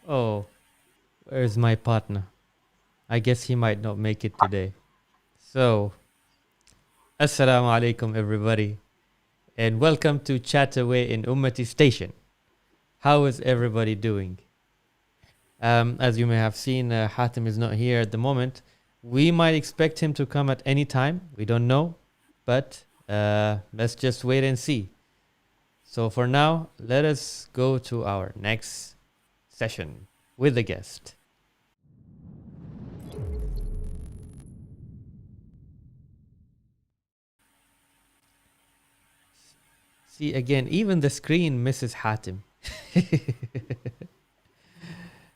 Oh, where's my partner? I guess he might not make it today. So, Assalamu alaikum everybody, and welcome to Chat Away in UMMATI Station. How is everybody doing? As you may have seen, Hatim is not here at the moment. We might expect him to come at any time. We don't know, but let's just wait and see. So for now, let us go to our next session with the guest. See, again, even the screen misses Hatim.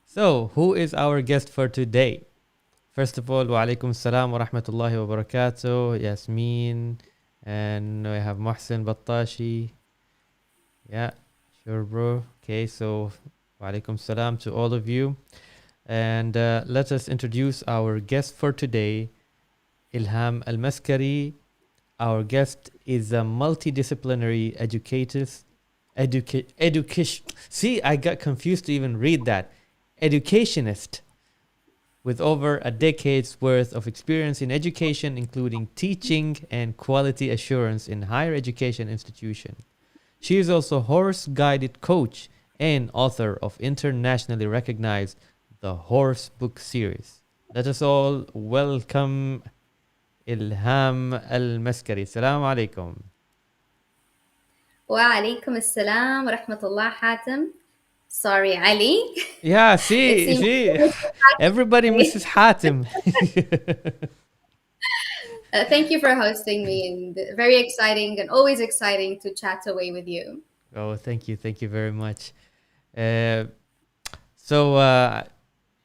So, who is our guest for today? First of all, wa alaikum salam wa rahmatullahi wa barakatuh, Yasmin, and we have Mohsen Battashi. Yeah, sure, bro. Okay, so wa alaikum salam to all of you. And let us introduce our guest for today, ILHAM Al-MASKERY. Our guest is a multidisciplinary education. See, I got confused to even read that. Educationist with over a decade's worth of experience in education, including teaching and quality assurance in higher education institutions. She is also horse-guided coach and author of internationally recognized The Horse Book Series. Let us all welcome ILHAM Al-MASKERY. Assalamu alaikum. Wa alaikum assalam wa rahmatullah, Hatim. Sorry, Ali. Yeah, see, everybody misses Hatim. Thank you for hosting me, and very exciting and always exciting to chat away with you. Oh, thank you very much. So,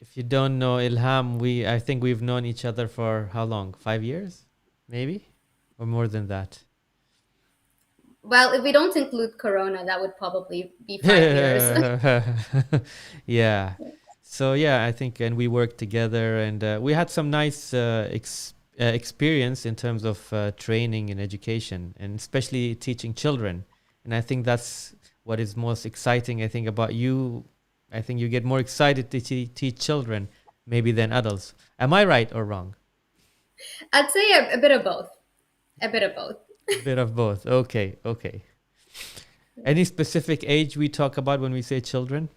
if you don't know ILHAM, I think we've known each other for how long? 5 years, maybe, or more than that. Well, if we don't include Corona, that would probably be 5 years. Yeah. So yeah, I think, and we worked together, and we had some nice experience in terms of training and education, and especially teaching children. And I think that's what is most exciting, I think, about you. I think you get more excited to teach children maybe than adults. Am I right or wrong? I'd say a bit of both. A bit of both. A bit of both. Okay. Any specific age we talk about when we say children?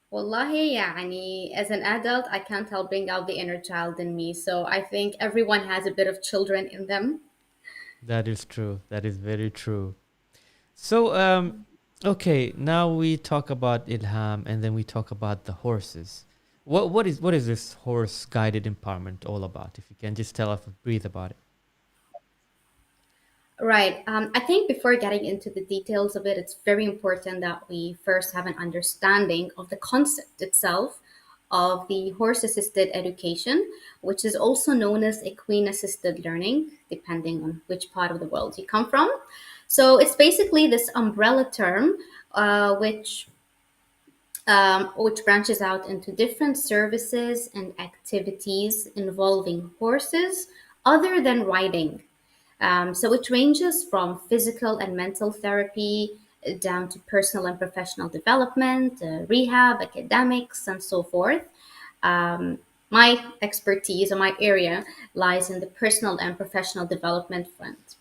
Wallahi, yani, as an adult, I can't help bring out the inner child in me. So I think everyone has a bit of children in them. That is true. That is very true. So, okay, now we talk about ILHAM, and then we talk about the horses. What is this horse guided empowerment all about? If you can just tell us brief about it. Right. I think before getting into the details of it, it's very important that we first have an understanding of the concept itself of the horse assisted education, which is also known as equine assisted learning, depending on which part of the world you come from. So it's basically this umbrella term, which branches out into different services and activities involving horses other than riding. So it ranges from physical and mental therapy down to personal and professional development, rehab, academics, and so forth. My expertise or my area lies in the personal and professional development front.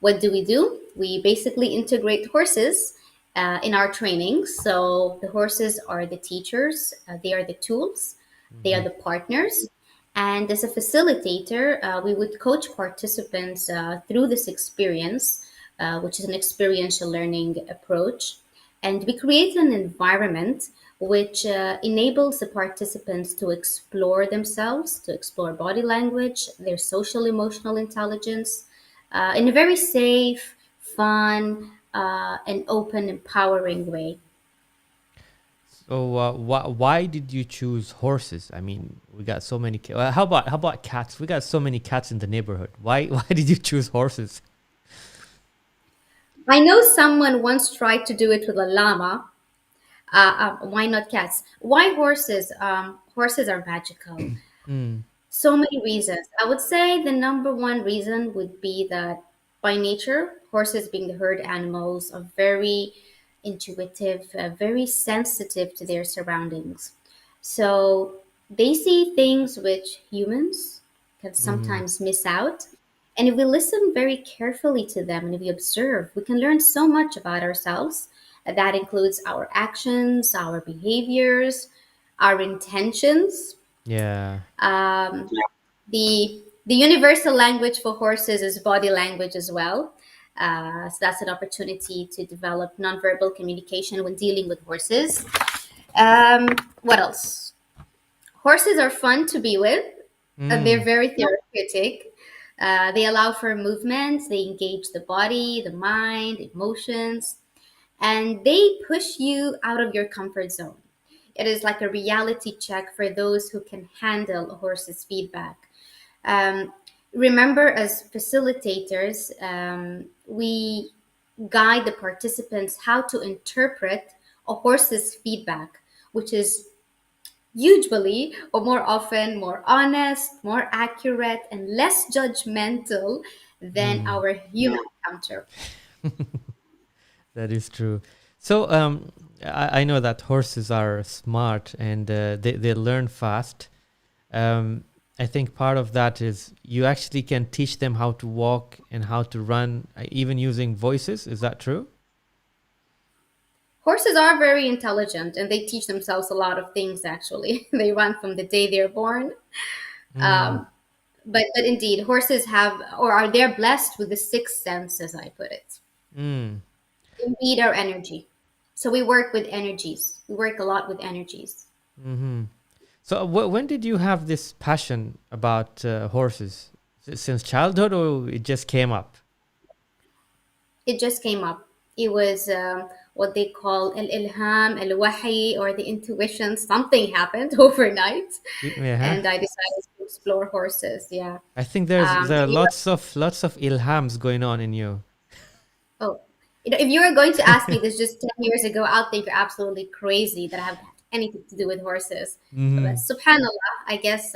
What do? We basically integrate horses in our trainings. So the horses are the teachers, they are the tools, they are Mm-hmm. the partners. And as a facilitator, we would coach participants through this experience, which is an experiential learning approach. And we create an environment which enables the participants to explore themselves, to explore body language, their social emotional intelligence, in a very safe, fun, and open, empowering way. So, why did you choose horses? I mean, we got so many. How about cats? We got so many cats in the neighborhood. Why why did you choose horses? I know someone once tried to do it with a llama. Why not cats? Why horses? Horses are magical. Mm, So many reasons. I would say the number one reason would be that by nature, horses being the herd animals are very intuitive, very sensitive to their surroundings. So they see things which humans can mm-hmm. sometimes miss out. And if we listen very carefully to them and if we observe, we can learn so much about ourselves. That includes our actions, our behaviors, our intentions. Yeah. um, the universal language for horses is body language as well. So that's an opportunity to develop nonverbal communication when dealing with horses. What else? Horses are fun to be with. They're Mm, very therapeutic. They allow for movement. They engage the body, the mind, emotions, and they push you out of your comfort zone. It is like a reality check for those who can handle a horse's feedback. Um, Remember, as facilitators, we guide the participants how to interpret a horse's feedback, which is usually or more often more honest, more accurate, and less judgmental than mm. our human counterpart. That is true. So, I know that horses are smart and they learn fast. Um, I think part of that is you actually can teach them how to walk and how to run, even using voices. Is that true? Horses are very intelligent and they teach themselves a lot of things actually. They run from the day they're born. Mm, Um, but indeed, horses have or are they're blessed with the sixth sense, as I put it. mm, We read our energy. So we work with energies. We work a lot with energies. mm-hmm. So, when did you have this passion about horses? Since childhood, or it just came up? It just came up. It was what they call al-ilham, al-wahi, or the intuition. Something happened overnight, Yeah. and I decided to explore horses. Yeah. I think there If are you lots of ilhams going on in you. Oh, if you were going to ask me this just 10 years ago, I'll think you're absolutely crazy that I have anything to do with horses. But Mm-hmm. subhanallah, I guess,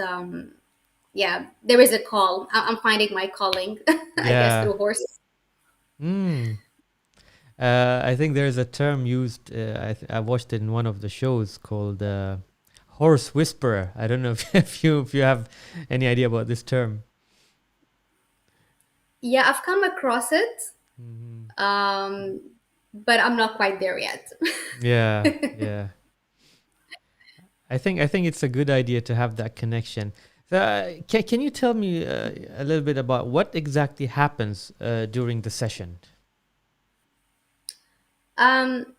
yeah, there is a call. I'm finding my calling, I guess, Yeah. through horses. Mm. I think there's a term used. I watched it in one of the shows called horse whisperer. I don't know if you have any idea about this term. Yeah, I've come across it, Hmm. um, but I'm not quite there yet. Yeah, yeah. I think it's a good idea to have that connection. So, can you tell me a little bit about what exactly happens during the session? um,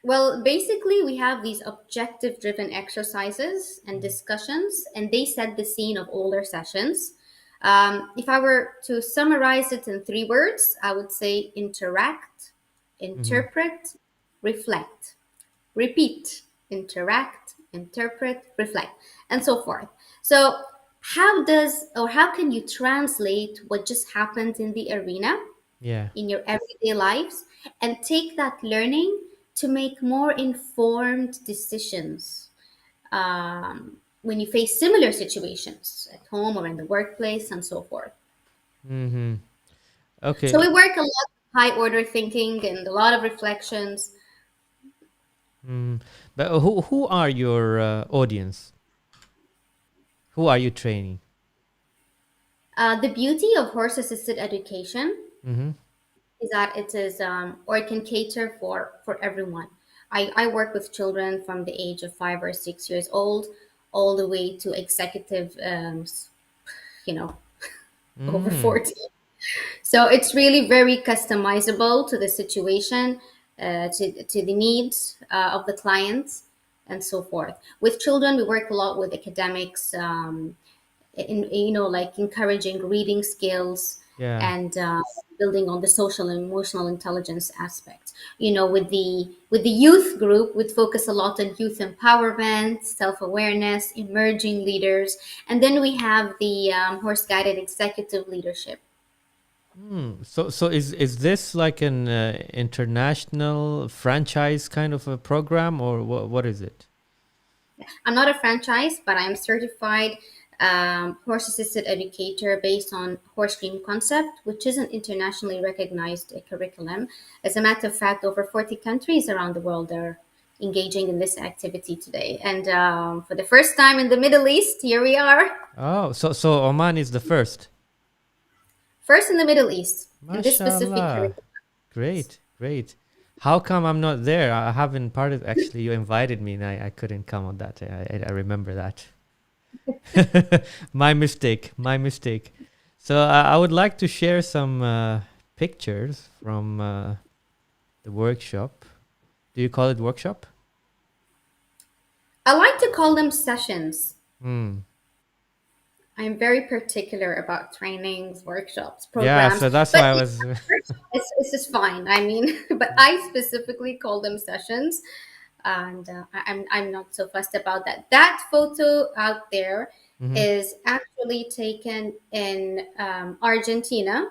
Well, basically, we have these objective driven exercises and discussions, and they set the scene of all their sessions. If I were to summarize it in three words, I would say interact, Mm-hmm. interpret, reflect. Repeat, interact, interpret, reflect, and so forth. So, how can you translate what just happened in the arena Yeah. in your everyday lives and take that learning to make more informed decisions when you face similar situations at home or in the workplace and so forth. Mm-hmm. So we Okay. work a lot of high order thinking and a lot of reflections. Mm. But who are your audience? Who are you training? The beauty of horse assisted education Mm-hmm. is that it is or it can cater for everyone. I work with children from the age of 5 or 6 years old all the way to executive you know over Mm, 40. So it's really very customizable to the situation, to the needs of the clients, and so forth. With children, we work a lot with academics, in like encouraging reading skills yeah. and building on the social and emotional intelligence aspect. With the youth group, we'd focus a lot on youth empowerment, self-awareness, emerging leaders, and then we have the horse guided executive leadership. So is this like an international franchise kind of a program, or what is it? I'm not a franchise, but I'm certified horse assisted educator based on horse dream concept, which is an internationally recognized curriculum. As a matter of fact, over 40 countries around the world are engaging in this activity today. And for the first time in the Middle East, here we are. Oh, so Oman is the first. First in the Middle East in this specific Mashallah. curriculum. Great, great. How come I'm not there? I haven't part of actually you invited me and I couldn't come on that. I remember that. My mistake, my mistake. So I would like to share some pictures from the workshop. Do you call it workshop? I like to call them sessions. Hmm. I'm very particular about trainings, workshops, Yeah, programs, so that's but why I was. it's just fine. I mean, but I specifically call them sessions, and I'm not so fussed about that. That photo out there Mhm. is actually taken in Argentina,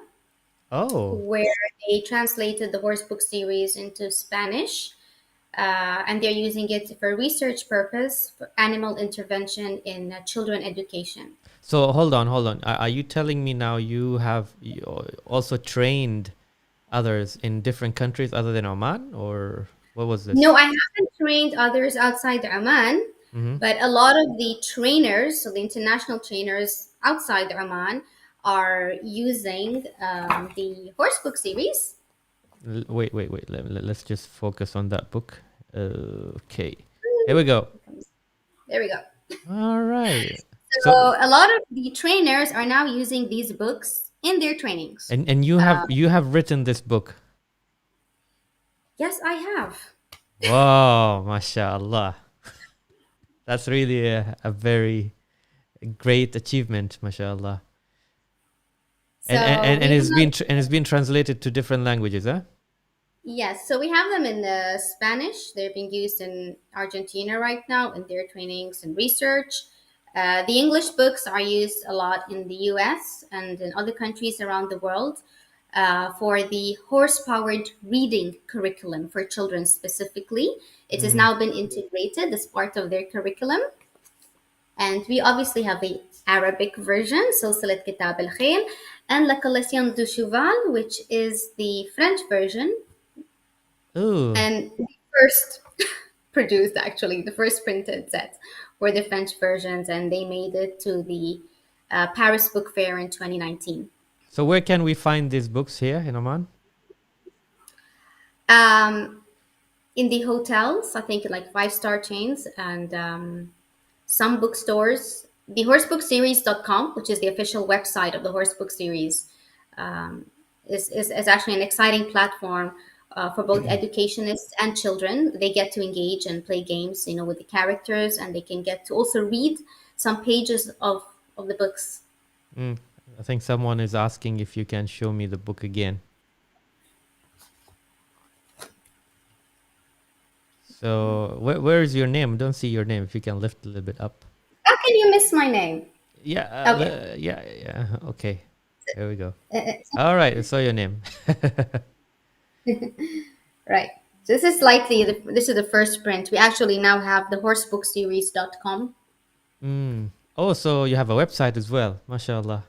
Oh, where they translated the horse book series into Spanish. And they're using it for research purpose for animal intervention in children education. so hold on, hold on. Are you telling me now you also trained others in different countries other than Oman, or what was No, this? I haven't trained others outside Oman, Mm-hmm. but a lot of the trainers, so the international trainers outside Oman, are using the Horsebook series. Wait, wait, wait. Let's just focus on that book. Okay, here we go. There we go. All right. So So a lot of the trainers are now using these books in their trainings. and you have written this book. Yes, I have. Wow, mashallah. That's really a very great achievement, mashallah. So we And it's been translated to different languages, huh? Yes, so we have them in Spanish. They're being used in Argentina right now in their trainings and research. The English books are used a lot in the US and in other countries around the world for the horse powered reading curriculum for children specifically. It has Mm. now been integrated as part of their curriculum. And we obviously have the Arabic version, Silsilat Kitab al Khayl, and La Collation du Cheval, which is the French version Ooh. and the first produced, actually the first printed sets were the French versions, and they made it to the Paris Book Fair in 2019. So where can we find these books here in Oman? um, in the hotels, I think like five-star chains and some bookstores. The horsebookseries.com, which is the official website of the Horsebook series, um, is actually an exciting platform for both educationists and children. They get to engage and play games, with the characters, and they can get to also read some pages of the books. Mm. I think someone is asking if you can show me the book again. So where is your name? I don't see your name. If you can lift a little bit up. How can you miss my name? Yeah, Okay. yeah, yeah. Okay, there we go. Uh, All right, I saw your name. right. So this is the first print. We actually now have the horsebookseries.com. Mm. Oh, so you have a website as well. MashaAllah.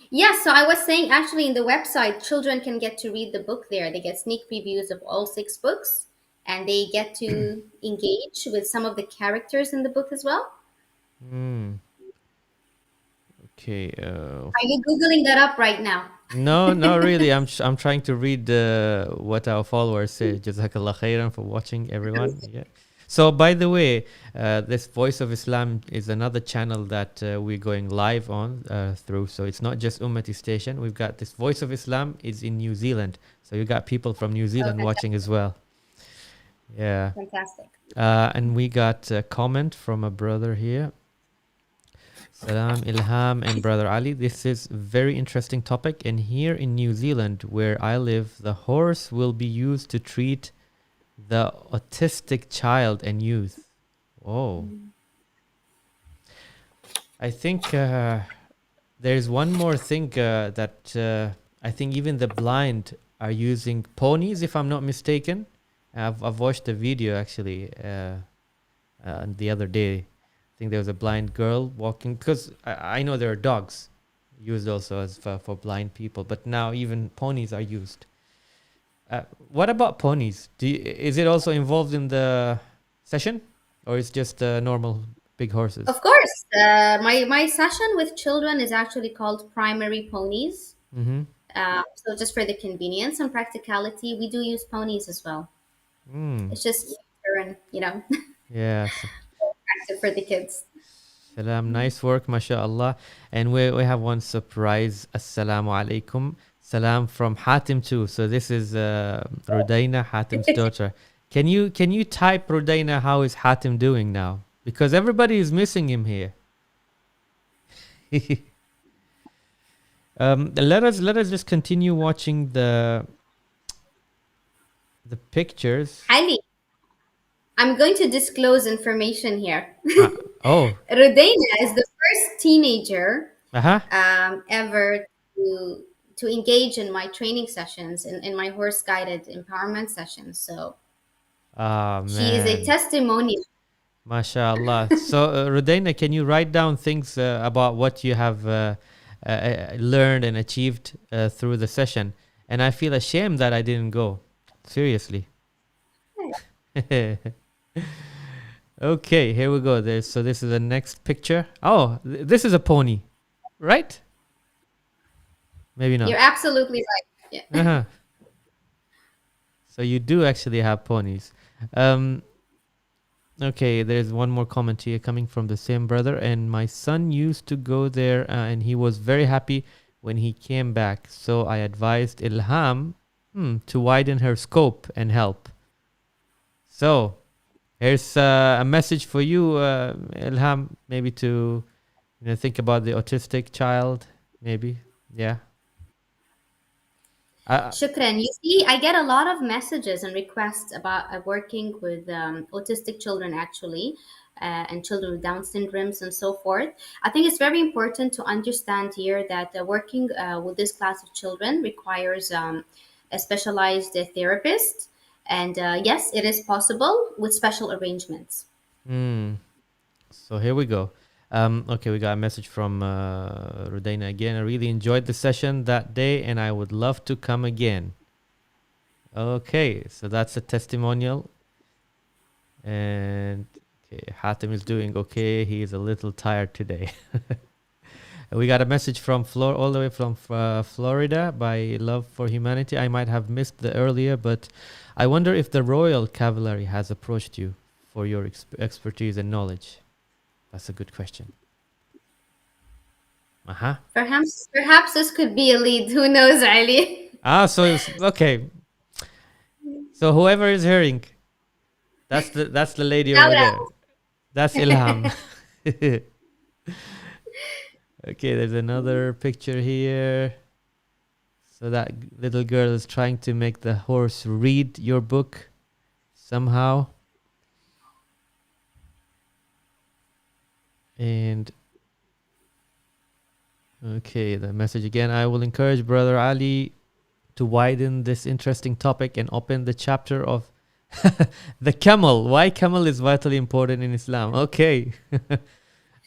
Yes, so I was saying actually in the website, children can get to read the book there. They get sneak previews of all six books, and they get to engage with some of the characters in the book as well. Mm. Okay. Are you Googling that up right now? No, not really. I'm trying to read what our followers say. Jazakallah khairan for watching, everyone. Yeah. So, by the way, this Voice of Islam is another channel that we're going live on through. So it's not just Ummati Station. We've got this Voice of Islam is in New Zealand. So you got people from New Oh, Zealand watching as well. Yeah. fantastic. And we got a comment from a brother here. Salam Ilham and Brother Ali. This is a very interesting topic. And here in New Zealand, where I live, the horse will be used to treat the autistic child and youth. Oh, I think there's one more thing that I think even the blind are using ponies, if I'm not mistaken. I've watched the video actually the other day. I think there was a blind girl walking because I know there are dogs used also as for blind people, but now even ponies are used. What about ponies? Is it also involved in the session, or is just normal big horses? Of course, my session with children is actually called primary ponies. Mm-hmm. So just for the convenience and practicality, we do use ponies as well. Mm. It's just easier and Yes. active for the kids. Salam. Nice work, mashallah. And we have one surprise. Assalamu alaikum. Salam from Hatim too. So this is Rudaina, Hatim's daughter. Can you type Rudaina? How is Hatim doing now? Because everybody is missing him here. Let us just continue watching the pictures. Ali, I'm going to disclose information here. Uh, oh, Rodena is the first teenager uh-huh. ever to engage in my training sessions in my horse guided empowerment sessions. So Ah, she is a man. testimonial. MashaAllah. So, Rudaina, can you write down things about what you have learned and achieved through the session? And I feel ashamed that I didn't go. Seriously. Okay, here we go. So this is the next picture. Oh, this is a pony, right? Maybe not. You're absolutely right. Yeah. Uh-huh. So you do actually have ponies. Um, Okay, there's one more comment here coming from the same brother. And my son used to go there and he was very happy when he came back. So I advised Ilham to widen her scope and help. So here's a message for you, Ilham, maybe to think about the autistic child, maybe. Yeah. Uh, Shukran. You see, I get a lot of messages and requests about working with autistic children, actually, and children with Down syndromes and so forth. I think it's very important to understand here that working with this class of children requires a specialized therapist. And yes, it is possible with special arrangements. hmm. So here we go. Okay, we got a message from Rudaina again. I really enjoyed the session that day and I would love to come again. Okay, so that's a testimonial. And okay, Hatim is doing okay. He is a little tired today. We got a message from all the way from Florida by Love for Humanity. I might have missed the earlier, but I wonder if the Royal Cavalry has approached you for your expertise and knowledge. That's a good question. Uh-huh. Perhaps this could be a lead. Who knows, Ali? So it's okay. So whoever is hearing, that's the lady Shout over out. there. That's Ilham. Okay, there's another picture here. So that little girl is trying to make the horse read your book somehow. And okay, the message again. I will encourage Brother Ali to widen this interesting topic and open the chapter of the camel. Why camel is vitally important in Islam. Okay.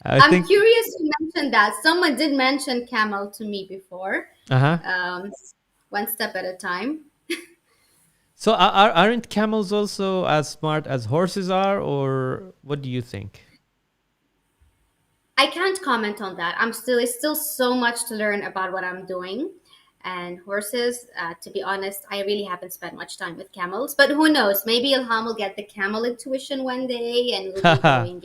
I'm curious you mentioned that. Someone did mention camel to me before. Uh-huh. One step at a time. So aren't camels also as smart as horses are, or what do you think? I can't comment on that. It's still so much to learn about what I'm doing. And horses, to be honest, I really haven't spent much time with camels. But who knows? Maybe Ilham will get the camel intuition one day, and we'll be Haha. doing,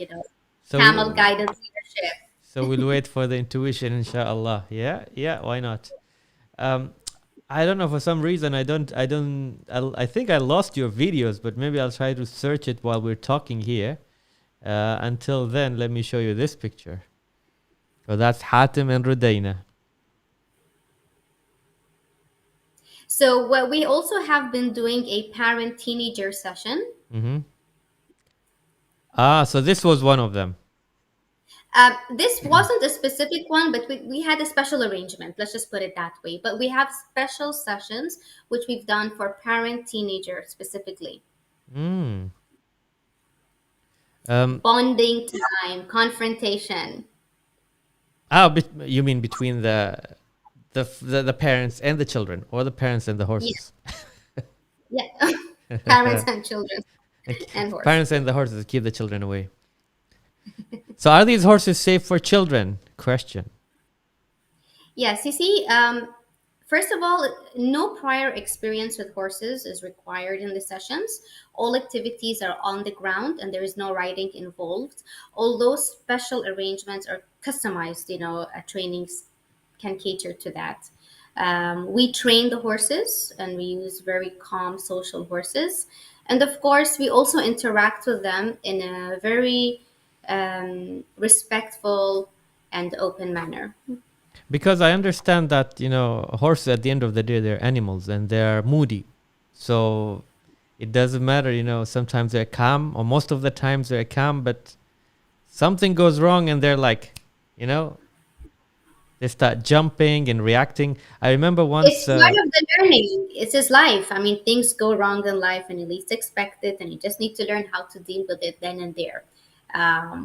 so camel we guidance leadership. so we'll wait for the intuition, inshallah. Yeah, yeah, why not? Um, I don't know, for some reason I think I lost your videos, but maybe I'll try to search it while we're talking here. Until then, let me show you this picture. So that's Hatim and Rudaina. So what we also have been doing a parent teenager session. Mm-hmm. Ah, so this was one of them. This wasn't a specific one, but we had a special arrangement. Let's just put it that way. But we have special sessions which we've done for parent teenager specifically. Mm. Um, Bonding time, confrontation. you mean between the parents and the children, or the parents and the Yeah, horses? yeah. Parents and children and horse. Parents and the horses keep the children away. So are these horses safe for children? Question. Yes, you see, first of all, no prior experience with horses is required in the sessions. All activities are on the ground and there is no riding involved. Although special arrangements are customized, trainings can cater to that. We train the horses and we use very calm social horses. And of course, we also interact with them in a very respectful and open manner. Because I understand that, horses at the end of the day, they're animals and they're moody. So it doesn't matter, sometimes they're calm, or most of the times they're calm, but something goes wrong and they're like, they start jumping and reacting. I remember once. It's part of the learning. It's just life. I mean, things go wrong in life and you least expect it, and you just need to learn how to deal with it then and there.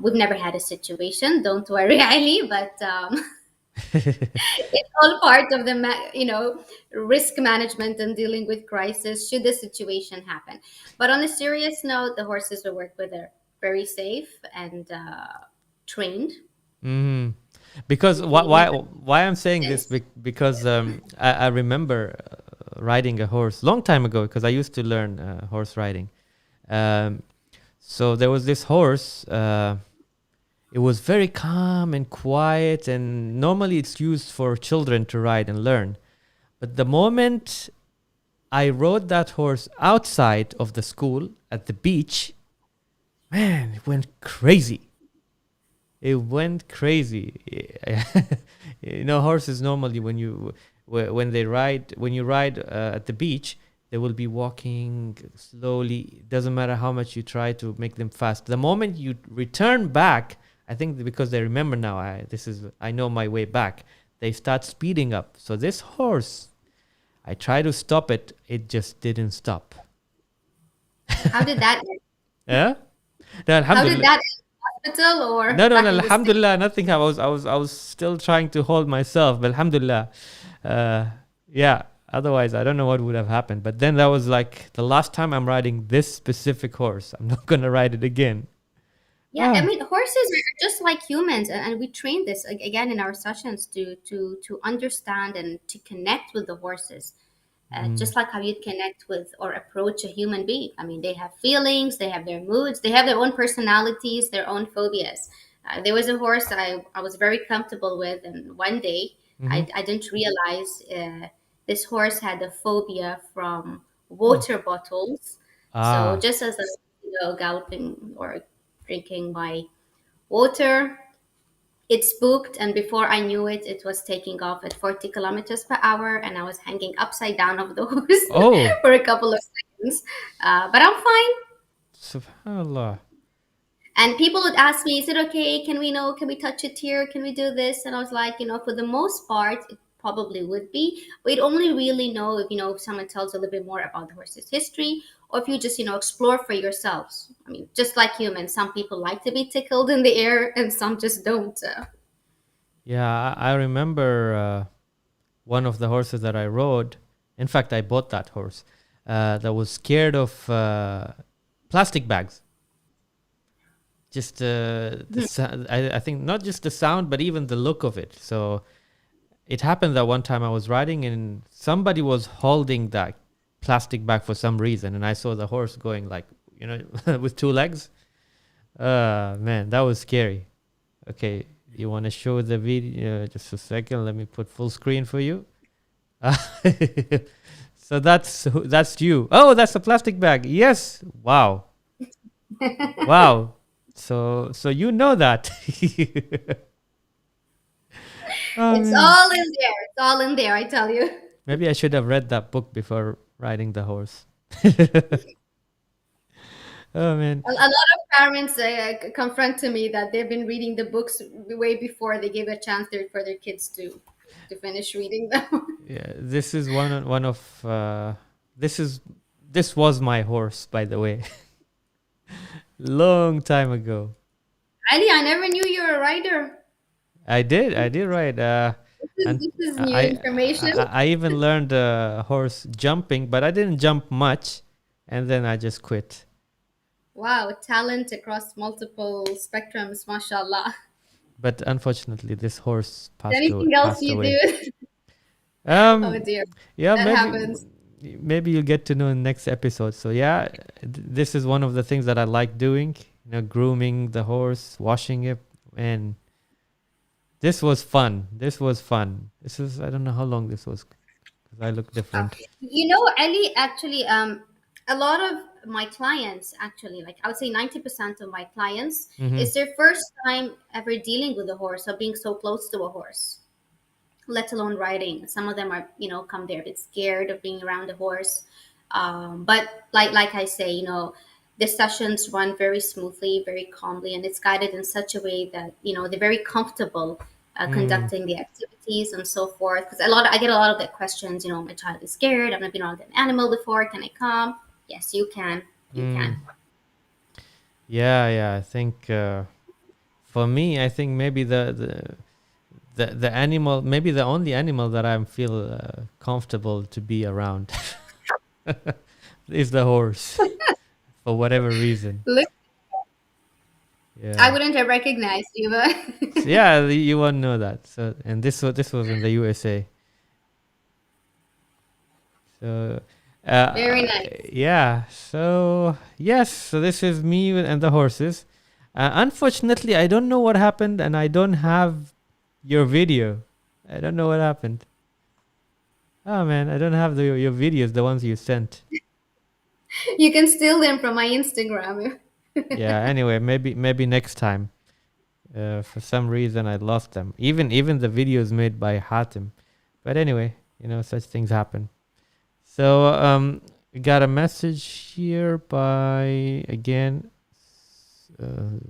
We've never had a situation, don't worry, Eileen, but it's all part of the risk management and dealing with crisis should the situation happen. But on a serious note, the horses we work with are very safe and trained. Mhm. Because We never why I'm saying this, because I remember riding a horse long time ago, because I used to learn horse riding. Um, so there was this horse. It was very calm and quiet, and normally it's used for children to ride and learn. But the moment I rode that horse outside of the school at the beach, man, it went crazy. It went crazy. Horses normally when you ride at the beach, they will be walking slowly. It doesn't matter how much you try to make them fast. The moment you return back, I think because they remember now, I know my way back. They start speeding up. So this horse, I tried to stop it. It just didn't stop. How did that end? Yeah. No, How did alhamdulillah. that end? Hospital or No, back no, in the state? alhamdulillah, nothing. I was still trying to hold myself, but alhamdulillah, yeah. Otherwise, I don't know what would have happened. But then that was like the last time I'm riding this specific horse. I'm not gonna ride it again. Yeah, I Ah. mean, horses are just like humans, and we train this again in our sessions to understand and to connect with the horses, Mm. just like how you'd connect with or approach a human being. I mean, they have feelings, they have their moods, they have their own personalities, their own phobias. There was a horse I was very comfortable with, and one day Mm-hmm. I didn't realize this horse had a phobia from Oh. water bottles. So Ah. just as I was, gulping or drinking my water, it spooked, and before I knew it, it was taking off at 40 kilometers per hour, and I was hanging upside down of the horse Oh. for a couple of seconds. But I'm fine. Subhanallah. And people would ask me, "Is it okay? Can we touch it here? Can we do this?" And I was like, for the most part, it probably would be. We'd only really know if someone tells a little bit more about the horse's history, or if you just explore for yourselves. I mean, just like humans, some people like to be tickled in the air, and some just don't. Yeah, I remember one of the horses that I rode. In fact, I bought that horse. That was scared of plastic bags. just I think not just the sound, but even the look of it. So it happened that one time I was riding and somebody was holding that plastic bag for some reason, and I saw the horse going like, with two legs. Man, that was scary. Okay, you want to show the video? Just a second. Let me put full screen for you. So that's you. Oh, that's a plastic bag. Yes. Wow. Wow. So you know that. Oh It's man. all in there. It's all in there, I tell you. Maybe I should have read that book before riding the horse. Oh man. A lot of parents confront to me that they've been reading the books way before they give a chance for their kids to finish reading them. Yeah, this is one of this is this was my horse, by the way. Long time ago. Ali, I never knew you were a writer. I did ride. And This is new I, information. I even learned horse jumping, but I didn't jump much, and then I just quit. Wow, talent across multiple spectrums, mashallah. But unfortunately, this horse Is anything else passed you away. do? Oh Um, dear, yeah, that happens. maybe you'll get to know in next episode. So yeah, this is one of the things that I like doing. Grooming the horse, washing it, and this was fun. This was fun. This is I don't know how long this was because I look different. Ali, actually, a lot of my clients, actually, like I would say 90% of my clients, Mm-hmm. it's their first time ever dealing with a horse or being so close to a horse, let alone riding. Some of them are, come there a bit scared of being around a horse. But like I say, the sessions run very smoothly, very calmly, and it's guided in such a way that they're very comfortable Mm. conducting the activities and so forth. Because I get a lot of the questions. My child is scared. I've never been around an animal before. Can I come? Yes, you can. You Mm. can. Yeah. I think for me, I think maybe the animal, maybe the only animal that I feel comfortable to be around is the horse for whatever reason. Look, I Yeah. wouldn't have recognized you, but So, yeah, you won't know that. So, and this was in the USA. So, very nice. yeah. So yes. So this is me and the horses. Unfortunately, I don't know what happened, and I don't have your video. I don't know what happened. Oh man, I don't have your videos, the ones you sent. You can steal them from my Instagram. Yeah. Anyway, maybe next time. For some reason, I lost them. Even the videos made by Hatim. But anyway, such things happen. So we got a message here by again. Uh,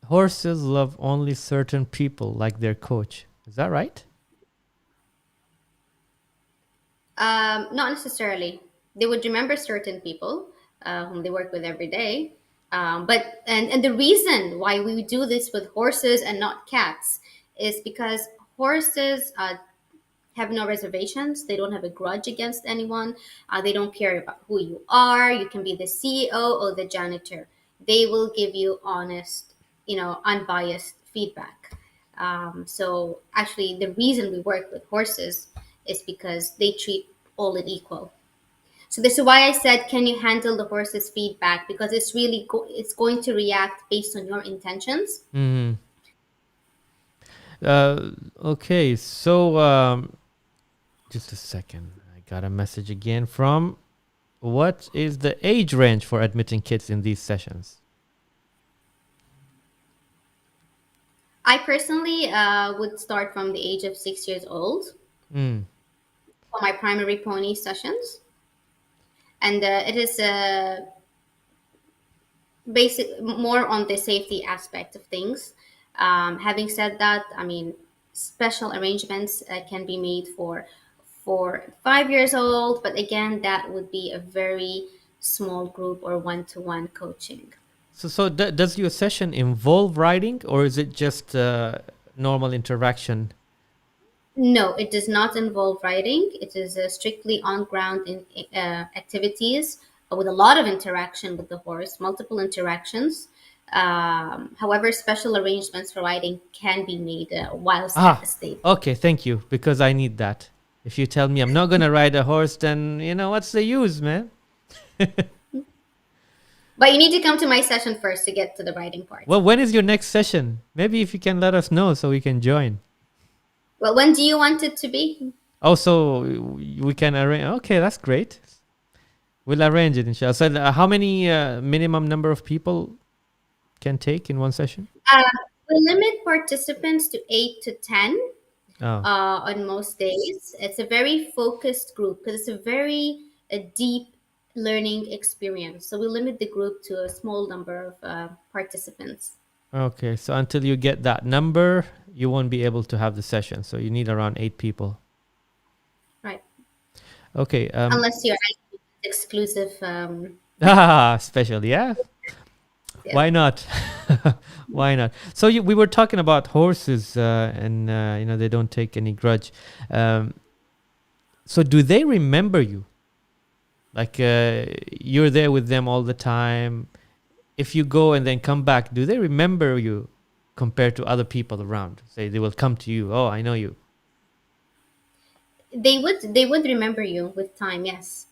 Horses love only certain people, like their coach. Is that right? Not necessarily. They would remember certain people whom they work with every day. But the reason why we do this with horses and not cats is because horses have no reservations. They don't have a grudge against anyone. They don't care about who you are. You can be the CEO or the janitor. They will give you honest, unbiased feedback. So actually, the reason we work with horses is because they treat all in equal. So this is why I said, can you handle the horse's feedback? Because it's going to react based on your intentions. Hmm. Okay, so just a second. I got a message again from. What is the age range for admitting kids in these sessions? I personally would start from the age of 6 years old Mm. for my primary pony sessions, and it is basic more on the safety aspect of things. Having said that, I mean, special arrangements can be made for 5 years old, but again, that would be a very small group or one-to-one coaching. So does your session involve writing, or is it just normal interaction? No, it does not involve writing. It is strictly on ground in activities. with a lot of interaction with the horse, multiple interactions. However, special arrangements for riding can be made whilst at the Ah, stable. okay, thank you, because I need that. If you tell me I'm not gonna ride a horse, then what's the use, man? But you need to come to my session first to get to the riding part. Well, when is your next session? Maybe if you can let us know so we can join. Well, when do you want it to be? Also, we can arrange. Okay, that's great. We'll arrange it, inshallah. So, how many minimum number of people can take in one session? Uh, we limit participants to 8 to 10 Oh, on most days. It's a very focused group because it's a very deep learning experience. So we limit the group to a small number of participants. okay. So until you get that number, you won't be able to have the session. So you need around 8 people. Right. Okay. Unless you're exclusive. Special. Yeah. Yeah. Why not? Why not? So we were talking about horses, and they don't take any grudge. So do they remember you? Like you're there with them all the time. If you go and then come back, do they remember you compared to other people around? Say they will come to you. Oh, I know you. They would remember you with time, yes.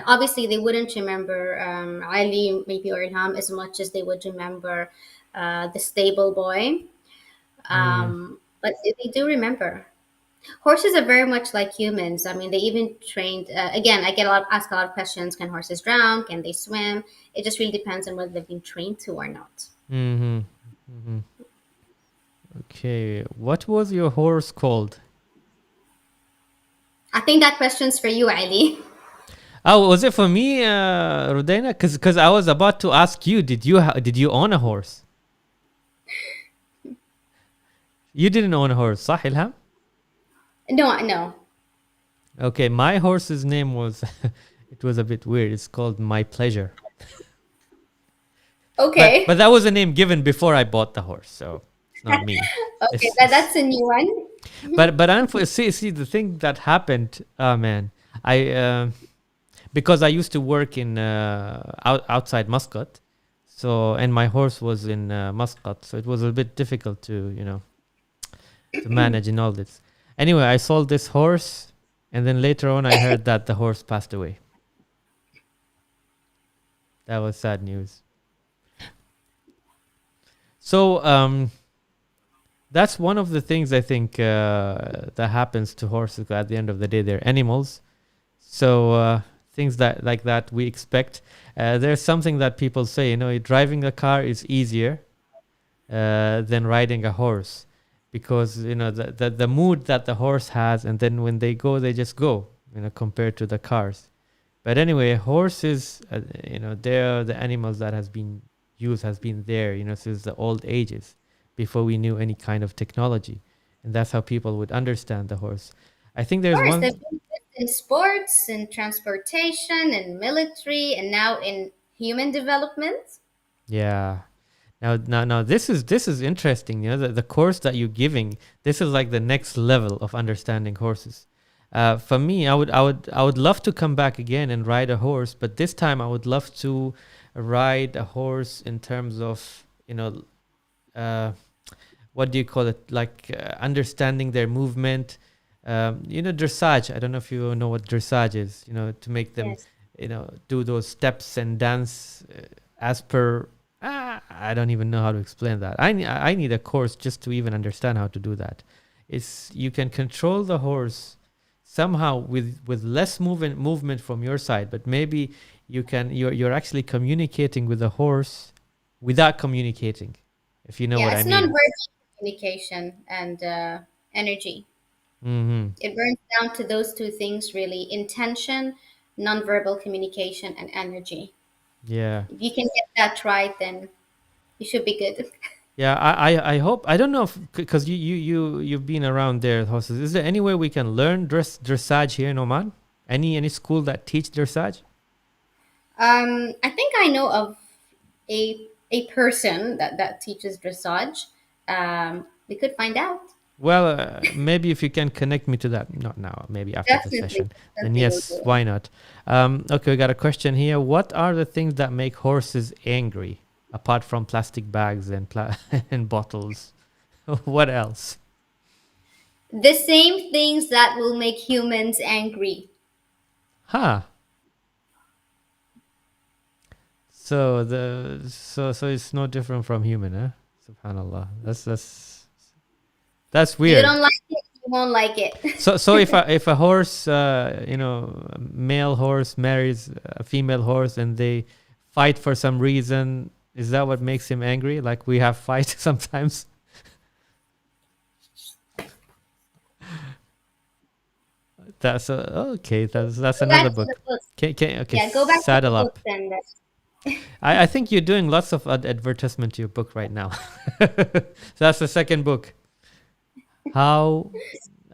Obviously, they wouldn't remember Ali, maybe, or Ilham as much as they would remember the stable boy. Mm. But they do remember. Horses are very much like humans. I mean, they even trained. Again, I get asked a lot of questions. Can horses drown? Can they swim? It just really depends on whether they've been trained to or not. Mm-hmm. Mm-hmm. Okay. What was your horse called? I think that question's for you, Ali. Oh, was it for me, Rudaina? Because I was about to ask you. Did you own a horse? You didn't own a horse, صح إلهام? No, no. Okay, my horse's name was. It was a bit weird. It's called My Pleasure. But Okay. that was a name given before I bought the horse, so it's not me. Okay, that's a new one. But see the thing that happened. Oh man, I because I used to work in outside Muscat, so and my horse was in Muscat, so it was a bit difficult to manage and all this. Anyway, I sold this horse, and then later on I heard that the horse passed away. That was sad news. So that's one of the things I think that happens to horses. At the end of the day, they're animals. So things that like that we expect. There's something that people say, driving a car is easier than riding a horse, because the mood that the horse has, and then when they go, they just go. Compared to the cars. But anyway, horses, they're the animals that has been used, has been there, since the old ages, before we knew any kind of technology, and that's how people would understand the horse. I think Of there's course, they've one. been used in sports, in transportation, in military, and now in human development. Yeah. Now, this is interesting. The course that you're giving. This is like the next level of understanding horses. For me, I would love to come back again and ride a horse, but this time I would love to ride a horse in terms of uh, what do you call it? Like understanding their movement. Dressage. I don't know if you know what dressage is. To make them, Yes. do those steps and dance as per. I don't even know how to explain that. I need a course just to even understand how to do that. It's you can control the horse somehow with less movement from your side, but maybe you're actually communicating with the horse without communicating, if you know what Yeah, I it's mean. nonverbal communication and energy. Mm-hmm. It burns down to those two things really: intention, nonverbal communication, and energy. Yeah. If you can get that right, then you should be good. Yeah, I hope. I don't know if, because you've been around there horses. Is there any way we can learn dressage here in Oman? Any school that teach dressage? I think I know of a person that teaches dressage. We could find out. Well, maybe if you can connect me to that, not now, maybe after the Definitely, session, then definitely will yes, do. why not? Okay, we got a question here. What are the things that make horses angry, apart from plastic bags and and bottles? What else? The same things that will make humans angry. Huh. So it's no different from human, huh? Subhanallah. That's You weird. don't like it, you won't like it. So if a horse, a male horse marries a female horse and they fight for some reason, is that what makes him angry? Like we have fights sometimes. That's okay. That's Go another back to the book. books. Okay, Yeah, go back to the saddle up. books and I think you're doing lots of advertisement to your book right now. So that's the second book. How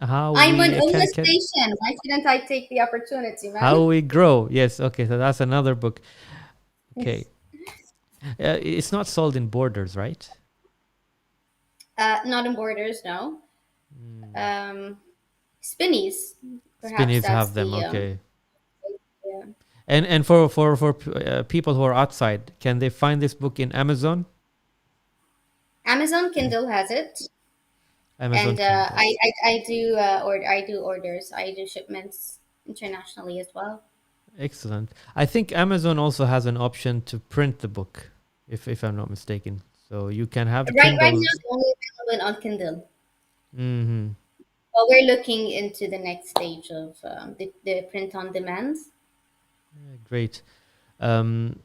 how I'm on we Umma can Station. Why shouldn't I take the opportunity, man? how we grow. Yes. Okay. So that's another book. Okay. It's not sold in Borders, right? Not in Borders, no. Um, Spinneys, perhaps Spinneys that's have them. the Okay. yeah. And for people who are outside, can they find this book in Amazon? Amazon Kindle has it, Amazon and Kindle. I do orders. I do shipments internationally as well. Excellent. I think Amazon also has an option to print the book, if I'm not mistaken. So you can have Right now, Kindles. it's only available on Kindle. Hmm. But we're looking into the next stage of the print on demand. Great. Um,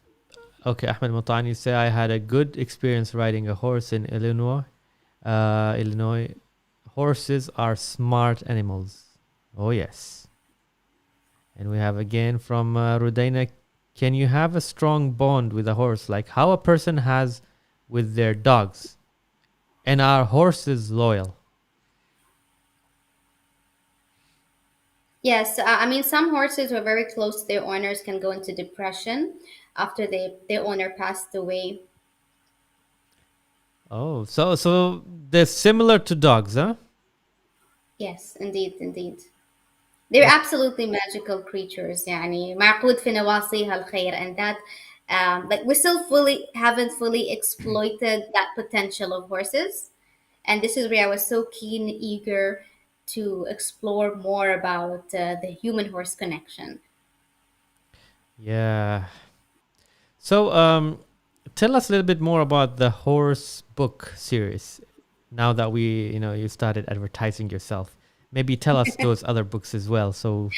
okay, Ahmed Matani say I had a good experience riding a horse in Illinois. Illinois, horses are smart animals. Oh yes. And we have again from Rudaina. Can you have a strong bond with a horse, like how a person has with their dogs? And are horses loyal? Yes, I mean some horses who are very close to their owners can go into depression after their owner passed away. Oh, so they're similar to dogs, huh? Yes, indeed, indeed. They're Oh, absolutely magical creatures. يعني معقود في نواصيها الخير, and that like we still fully haven't fully exploited that potential of horses. And this is where I was so keen, eager to explore more about the human horse connection. yeah. So, tell us a little bit more about the horse book series. Now that you started advertising yourself, maybe tell us those other books as well, so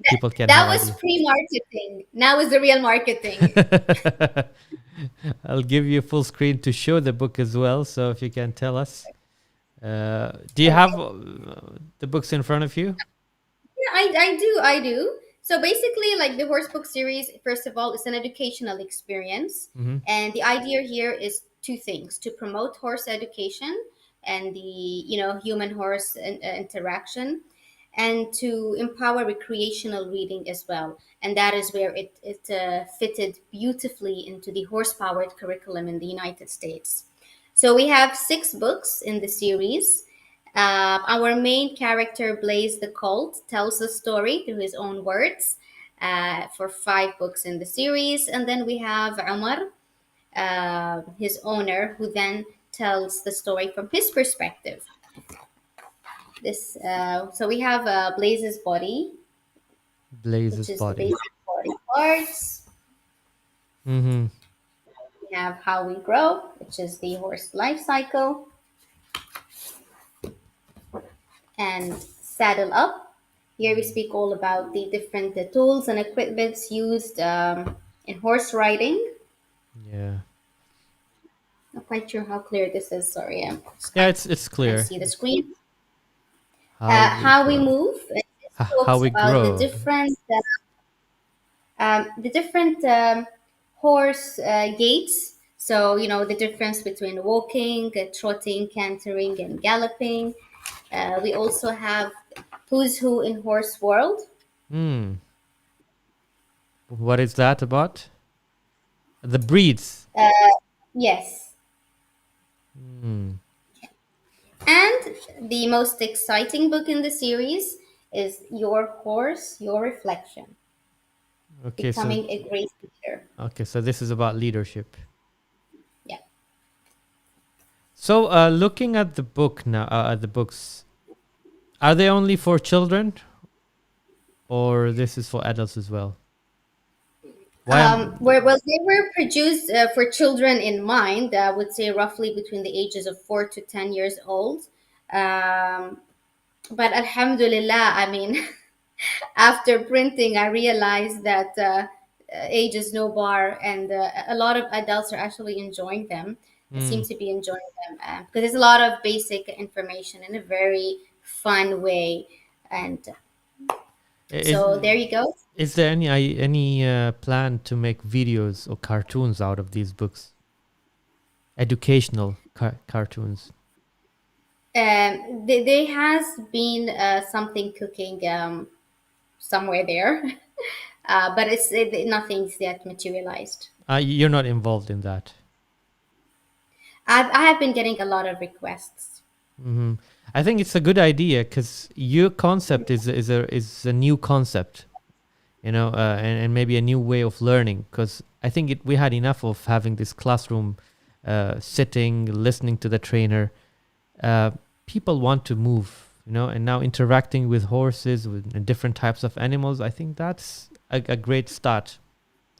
people can That have was idea. pre-marketing. Now is the real marketing. I'll give you full screen to show the book as well. So if you can tell us, do you have the books in front of you? Yeah, I do. So basically, like the horse book series, first of all, it's an educational experience, Hmm. and the idea here is two things: to promote horse education and the human horse interaction, and to empower recreational reading as well. And that is where it fitted beautifully into the horse powered curriculum in the United States. So we have six books in the series. Our main character, Blaze the Colt, tells the story through his own words for five books in the series. And then we have Umar, his owner, who then tells the story from his perspective. So we have Blaze's body, which Blaze's is the body. basic body parts. Hmm. We have How We Grow, which is the horse life cycle, and Saddle Up. Here we speak all about the different tools and equipments used in horse riding. Yeah. Not quite sure how clear this is. Sorry, I just Yeah, can't, it's can't clear. see the screen. How we How we grow. move. This How talks we about grow. the different horse gaits. So the difference between walking, trotting, cantering, and galloping. We also have Who's Who in Horse World. Hmm. What is that about? The breeds. Yes. Hmm. And the most exciting book in the series is Your Course, Your Reflection, Okay, so Becoming a Great Leader. this is about leadership. Yeah. So, looking at the book now, at the books, are they only for children, or this is for adults as well? Why am Well, they were produced for children in mind. I would say roughly between the ages of 4 to 10 years old. Um, but Alhamdulillah, I mean, after printing, I realized that age is no bar, and a lot of adults are actually enjoying them. Seem Hmm. to be enjoying them because there's a lot of basic information in a very fun way, and Is so there you go. is there any plan to make videos or cartoons out of these books? Educational cartoons. There has been something cooking somewhere there, but nothing's yet materialized. You're not involved in that. I have been getting a lot of requests. Hmm. I think it's a good idea because your concept is a new concept, and maybe a new way of learning. Because I think we had enough of having this classroom, sitting, listening to the trainer. Uh, People want to move, and now interacting with horses, with different types of animals. I think that's a great start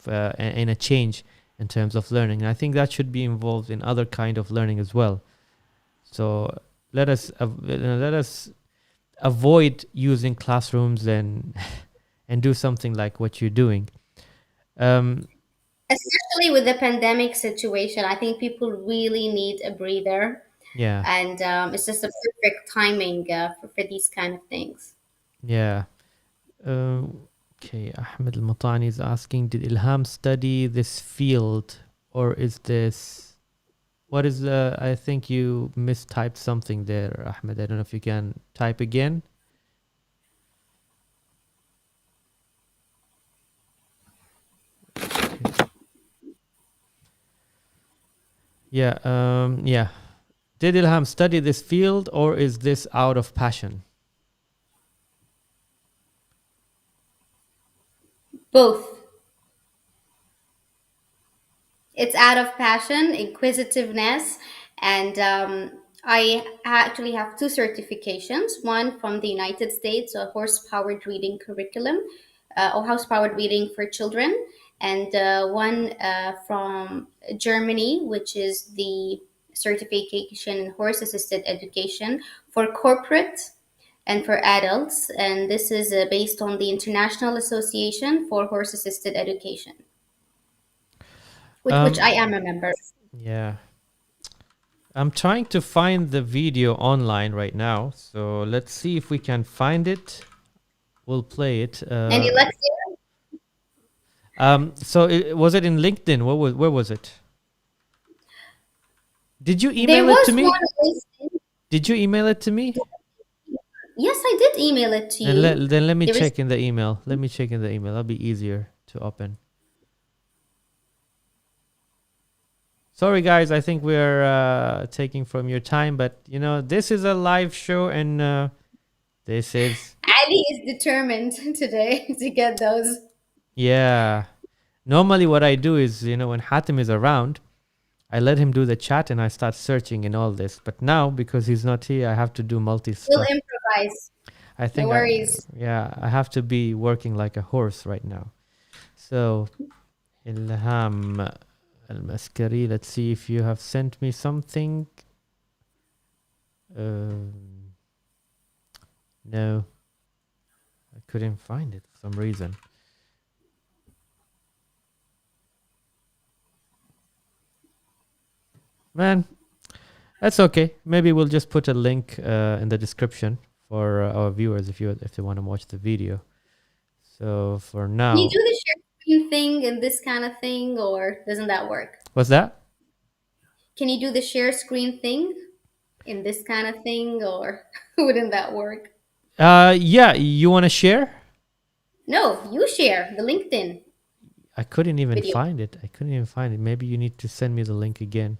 and a change in terms of learning. And I think that should be involved in other kind of learning as well. So let us avoid using classrooms and and do something like what you're doing. Um, Especially with the pandemic situation, I think people really need a breather, yeah, and it's just a perfect timing for these kind of things. yeah. Okay, Ahmed Al-Matani is asking, did Ilham study this field, or is this what is I think you mistyped something there, Ahmed. I don't know if you can type again. Okay. Yeah, yeah. Did Ilham study this field, or is this out of passion? Both. It's out of passion, inquisitiveness, and I actually have two certifications. One from the United States, a horse-powered reading curriculum, or horse-powered reading for children, and one from Germany, which is the certification in horse-assisted education for corporate and for adults. And this is based on the International Association for Horse Assisted Education, which I Um, am a member. yeah. I'm trying to find the video online right now, so let's see if we can find it. We'll play it. And Alexia, So was it in LinkedIn? Where was it? Did you there email it to was me? one listing. Did you email it to me? Yes, I did email it to Then you. let me There is check in the email. Let me check in the email. That'll be easier to open. Sorry, guys. I think we're taking from your time, but this is a live show, and this is Ali is determined today to get those. yeah. Normally, what I do is, when Hatim is around, I let him do the chat, and I start searching in all this. But now, because he's not here, I have to do multi We'll stuff. improvise. I No think, worries. yeah, I have to be working like a horse right now. So, Ilham Al-Maskeri, let's see if you have sent me something. Um, no, I couldn't find it for some reason. Man, that's okay. Maybe we'll just put a link in the description for our viewers if they want to watch the video. So for Can you now, do the share screen thing and this kind of thing, or doesn't that work? what's that? Can you do the share screen thing in this kind of thing, or wouldn't that work? Yeah, you want to share? No, you share the LinkedIn I couldn't even video. find it. I couldn't even find it. Maybe you need to send me the link again.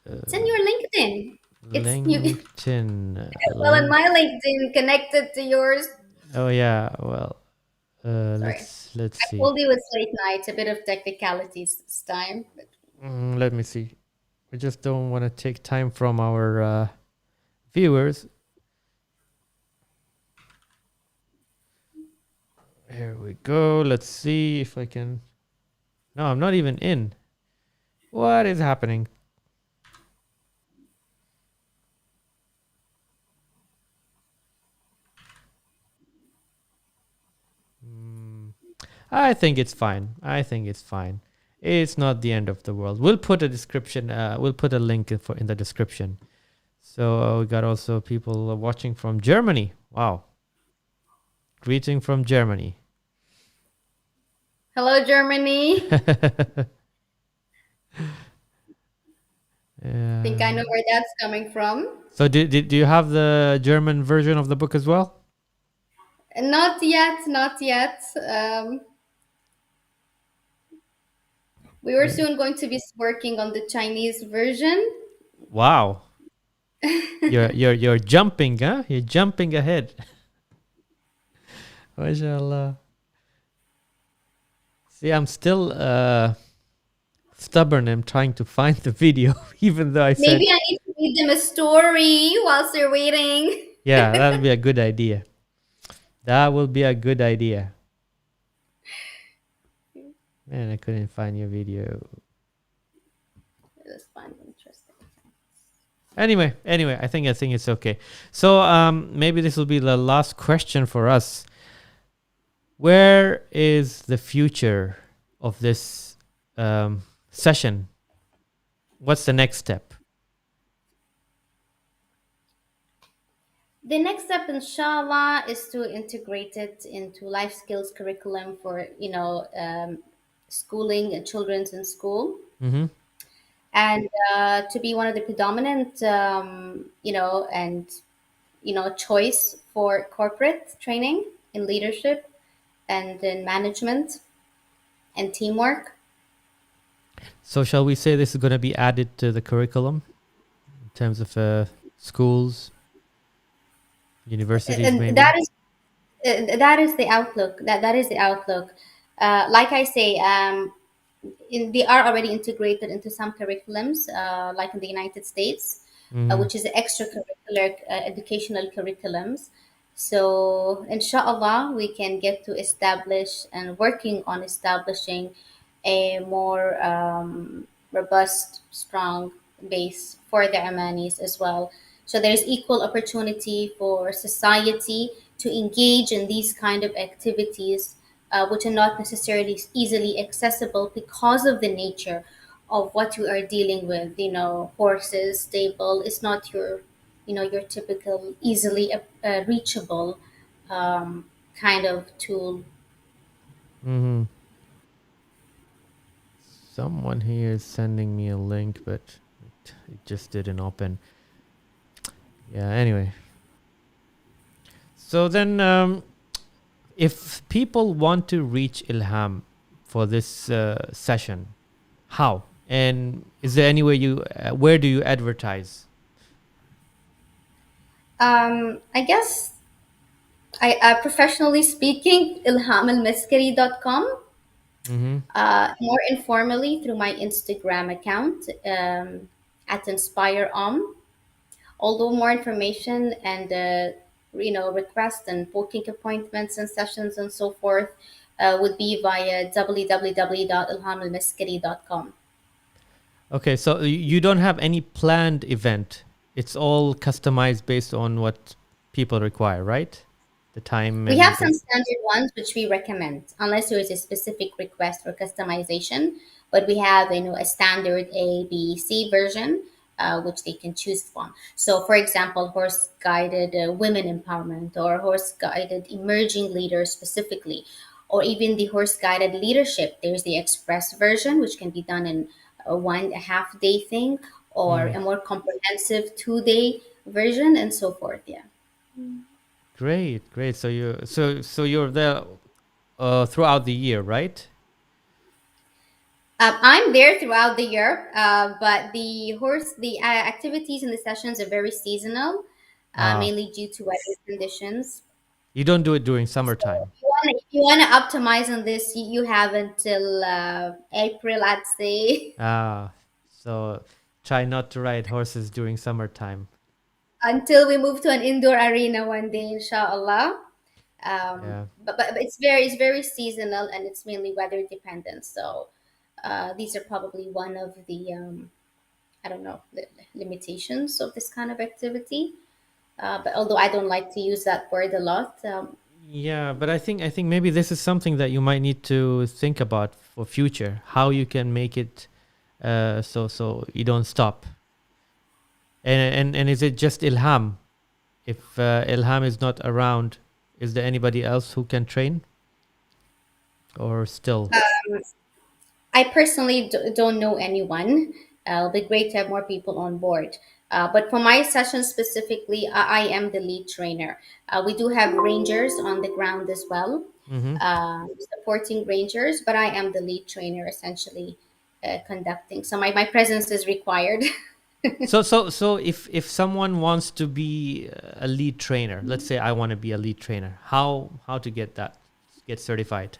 It's in your LinkedIn. It's you. LinkedIn. Well, in Link. my LinkedIn connected to yours. Oh yeah. Well, Sorry, let's I see. told you it's late night. A bit of technicalities this time. But Let me see. We just don't want to take time from our viewers. Here we go. Let's see if I can. No, I'm not even in. What is happening? Hmm. I think it's fine. I think it's fine. It's not the end of the world. We'll put a description. We'll put a link in the description. So we got also people watching from Germany. Wow. Greeting from Germany. hello, Germany. Think I Yeah. know where that's coming from. So do you have the German version of the book as well? Not yet, not yet. We were Yeah. soon going to be working on the Chinese version. Wow. You're jumping, huh? You're jumping ahead. MashaAllah. See, I'm still stubborn. I'm trying to find the video, even though I said, Maybe I need to read them a story whilst they're waiting. yeah, that'll be a good idea. That will be a good idea. Man, I couldn't find your video. That's fine, interesting. Anyway, I think it's okay. So maybe this will be the last question for us. Where is the future of this session? What's the next step? The next step, inshallah, is to integrate it into life skills curriculum for schooling and children's in school, Mm-hmm. and to be one of the predominant, and choice for corporate training in leadership and in management and teamwork. So shall we say this is going to be added to the curriculum in terms of schools, universities, And maybe? that is the outlook. That is the outlook. Like I say, they are already integrated into some curriculums, like in the United States, Mm-hmm. which is extracurricular educational curriculums. So, inshallah, we can get to establish and working on establishing a more robust, strong base for the Omanis as well. So there's equal opportunity for society to engage in these kind of activities, which are not necessarily easily accessible because of the nature of what you are dealing with. Horses, stable is not your typical easily reachable kind of tool. Mm-hmm. Someone here is sending me a link, but it just didn't open. Yeah, anyway. So then, if people want to reach Ilham for this session, how? And is there any way where do you advertise? I guess professionally speaking, ilhamalmaskeri.com. Mm-hmm. More informally through my Instagram account at InspireOm. Although more information and requests and booking appointments and sessions and so forth would be via www.ilhamalmaskeri.com. Okay, so you don't have any planned event. It's all customized based on what people require, right? The time We have and some standard ones which we recommend, unless there is a specific request for customization. But we have a standard A, B, C version which they can choose from. So, for example, horse guided women empowerment or horse guided emerging leaders specifically, or even the horse guided leadership. There's the express version which can be done in a 1.5 day thing, or mm, a more comprehensive 2 day version, and so forth. Yeah. great. So you're there throughout the year, right? I'm there throughout the year, but the activities and the sessions are very seasonal, Ah, mainly due to weather conditions. you don't do it during So summertime. if you want to optimize on this, you have until April, I'd say, Ah, so try not to ride horses during summertime. until we move to an indoor arena one day, inshallah. Yeah. But it's very seasonal and it's mainly weather dependent. So these are probably one of the I don't know limitations of this kind of activity. But although I don't like to use that word a lot, Yeah, but I think maybe this is something that you might need to think about for future. How you can make it so you don't stop. And is it just Ilham? If Ilham is not around, is there anybody else who can train or still? I personally don't know anyone. It'll be great to have more people on board. But for my session specifically, I am the lead trainer. We do have rangers on the ground as well, Mm-hmm. supporting rangers, but I am the lead trainer essentially conducting. So my presence is required. So if someone wants to be a lead trainer, let's say I want to be a lead trainer, how to get certified?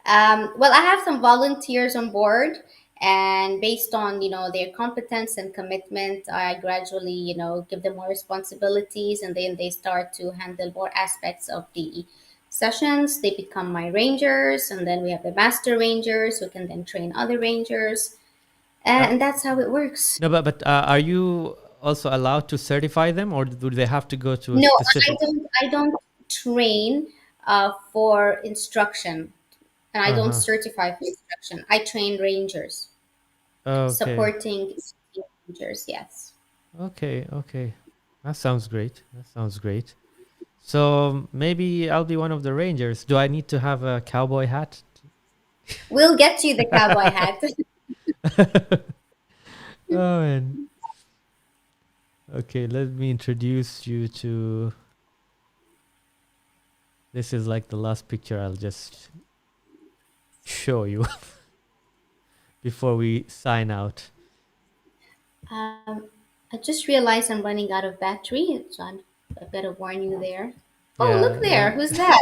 Well, I have some volunteers on board, and based on their competence and commitment, I gradually give them more responsibilities, and then they start to handle more aspects of the sessions. They become my rangers, and then we have the master rangers who can then train other rangers, Uh, and that's how it works. no, but are you also allowed to certify them, or do they have to go to a No, specific? I don't train for instruction, and I Uh don't huh. certify for instruction. I train rangers. Okay. Supporting teenagers, yes. Okay. Okay. That sounds great. That sounds great. So maybe I'll be one of the rangers. Do I need to have a cowboy hat? We'll get you the cowboy hat. Oh man. Okay, let me introduce you to. This is like the last picture I'll just show you before we sign out. um, I just realized I'm running out of battery, so I better warn you there. Oh, look Yeah, there. yeah. Who's that?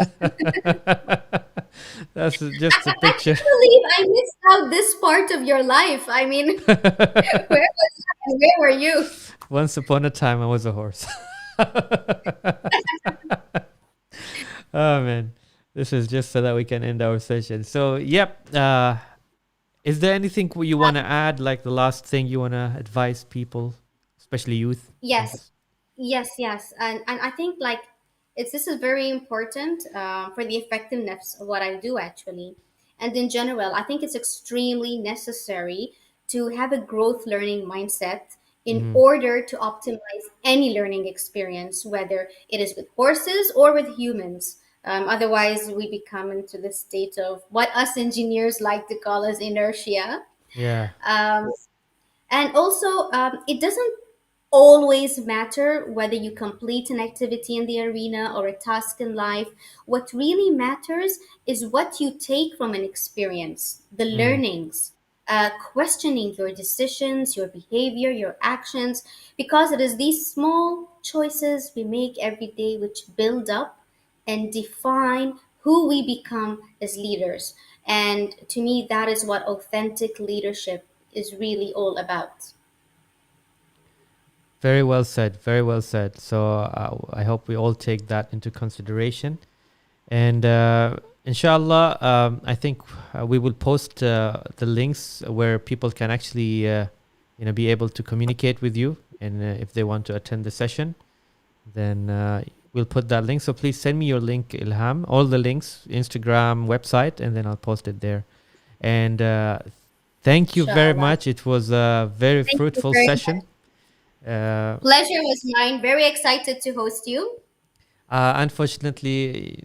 That's just a I picture. can't believe I missed out this part of your life. I mean, where was that and where were you? Once upon a time, I was a horse. Oh man, this is just so that we can end our session. So, yep. Is there anything you want to add, like the last thing you want to advise people, especially youth, on Yes, this? yes, and I think like it's this is very important for the effectiveness of what I do actually, and in general, I think it's extremely necessary to have a growth learning mindset in Mm-hmm. order to optimize any learning experience, whether it is with horses or with humans. Otherwise, we become into the state of what us engineers like to call as inertia. Yeah. Um, and also, it doesn't always matter whether you complete an activity in the arena or a task in life. What really matters is what you take from an experience, the Mm. learnings, questioning your decisions, your behavior, your actions, because it is these small choices we make every day which build up and define who we become as leaders. And to me, that is what authentic leadership is really all about. Very well said. Very well said. So I hope we all take that into consideration. And inshallah, I think we will post the links where people can actually, be able to communicate with you. And if they want to attend the session, then we'll put that link. So please send me your link, Ilham, all the links, Instagram, website, and then I'll post it there. And thank you very Inshallah. much. It was a very Thank you fruitful very much. session. Uh, Pleasure was mine. Very excited to host you. Unfortunately,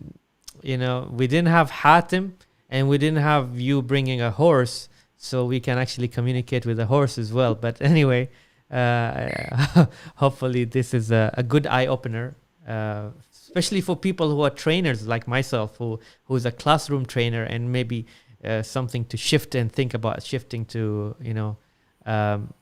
we didn't have Hatim and we didn't have you bringing a horse, so we can actually communicate with the horse as well. But anyway, hopefully this is a good eye opener, especially for people who are trainers like myself, who's a classroom trainer and maybe something to shift and think about shifting to, um,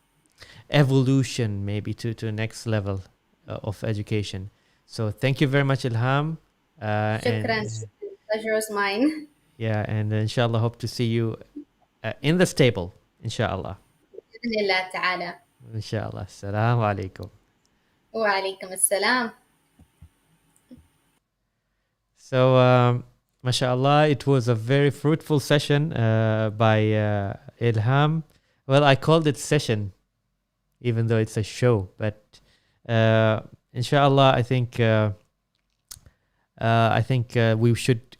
evolution, maybe to next level of education. So thank you very much, Ilham. شكرا And شكرا. Pleasure was mine. yeah, and inshallah, hope to see you in the stable. Inshallah. بإذن الله تعالى. Inshallah. Assalamu alaikum. وعليكم السلام. So, mashallah, it was a very fruitful session by Ilham. Well, I called it session, even though it's a show. But inshallah, I think we should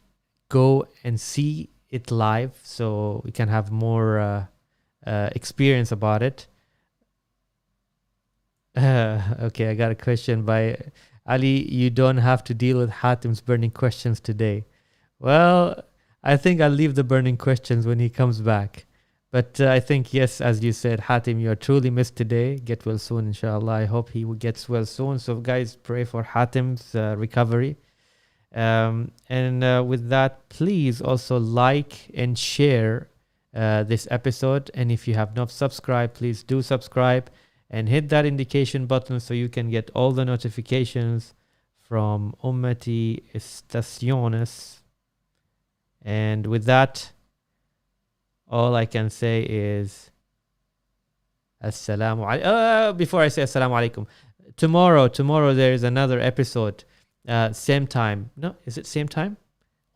go and see it live so we can have more experience about it. Okay, I got a question by Ali. You don't have to deal with Hatim's burning questions today. Well, I think I'll leave the burning questions when he comes back. But I think, yes, as you said, Hatim, you are truly missed today. Get well soon, inshallah. I hope he gets well soon. So, guys, pray for Hatim's recovery. And with that, please also like and share this episode. And if you have not subscribed, please do subscribe and hit that indication button so you can get all the notifications from UMMATI Estaciones. And with that, all I can say is Assalamu alaikum. Before I say Assalamu alaikum, tomorrow there is another episode. Same time. No, is it same time?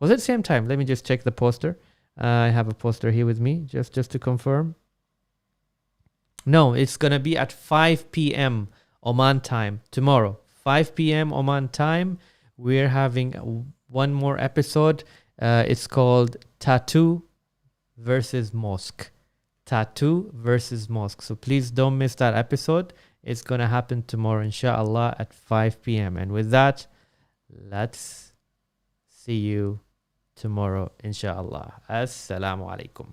Was it same time? Let me just check the poster. I have a poster here with me just to confirm. No, it's going to be at 5 p.m. Oman time tomorrow. 5 p.m. Oman time. We're having one more episode. It's called Tattoo versus Mosque. Tattoo versus Mosque. So please don't miss that episode. It's going to happen tomorrow, inshallah, at 5 p.m. And with that, let's see you tomorrow, inshallah. Assalamu alaikum.